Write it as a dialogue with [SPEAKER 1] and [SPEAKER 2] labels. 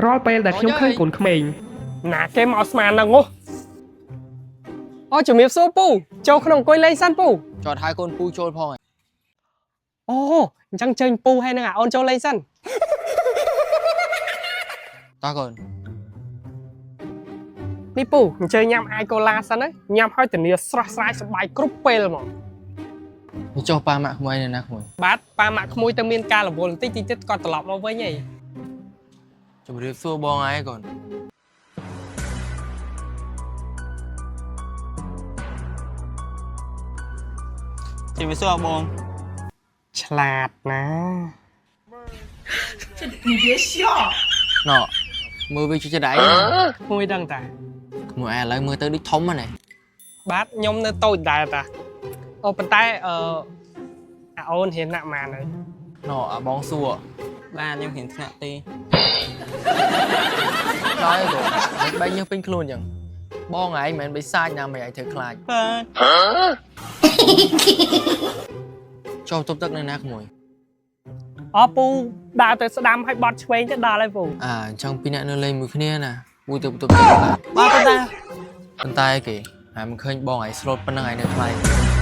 [SPEAKER 1] រាល់ពេលដែលខ្ញុំឃើញកូនក្មេងណាគេមកស្មានហ្នឹងអូជំរាបសួរពូចូលក្នុងអង្គុយលេងសិនពូ
[SPEAKER 2] ចតហើយកូនពូចូលផង
[SPEAKER 1] អូអញ្ចឹងជើញពូហើយនឹងអូនចូលលេងសិន
[SPEAKER 2] តោះកូន
[SPEAKER 1] នេះពូអញ្ជើញញ៉ាំអាយកូឡាសិនណាញ៉ាំឲ្យធានាស្រស់ស្រាយសប្បាយគ្រប់ពេលហ្មង
[SPEAKER 2] ចុះប៉ាម៉ាក់ក្មួយនៅណាក្មួយ
[SPEAKER 1] បាទប៉ាម៉ាក់ក្មួយទៅមានការរវល់បន្តិចតិចទៀតគាត់ត្រឡប់មកវិញហី
[SPEAKER 2] ជំរាបសួរបងហើយកូន
[SPEAKER 3] ជំរាបសួរបង
[SPEAKER 1] ឆ្លាតណា
[SPEAKER 2] ណ៎មើលវាជួយដៃ
[SPEAKER 1] ក្មួយដឹងតា
[SPEAKER 2] ក្មួយឥឡូវមើលទៅដូចធំហ្នឹងណា
[SPEAKER 1] បាទខ្ញុំនៅតូចដែរតាអូប៉ុន្តែអាអូនហ៊ានណាក់ម៉ានហើយ
[SPEAKER 2] ណ៎អាបងសួរ
[SPEAKER 3] បាទខ្ញុំហ៊ានថ្នាក់ទេ
[SPEAKER 2] ដល់ហើយកូនមិនបែកញើសពេញខ្លួនអញ្ចឹងបងឯងមិនមែនបិសាចណាមិនឯងធ្វើខ្លាច
[SPEAKER 3] បាទ
[SPEAKER 2] ចុះទប់ទឹកនៅណាក្មួយ
[SPEAKER 1] អូពូដើរទៅស្ដាំឲ្យបត់ឆ្វេងទៅដល់ហើយពូ
[SPEAKER 2] អញ្ចឹងពីរអ្នកនៅលេងមួយគ្នាណាពូទៅទប់ទឹក
[SPEAKER 3] បាទប៉ុន្តែ
[SPEAKER 2] ប៉ុន្តែគេហើយមិនឃើញបងឯងស្លូតប៉ុណ្ណឹងឯងនៅថ្លៃ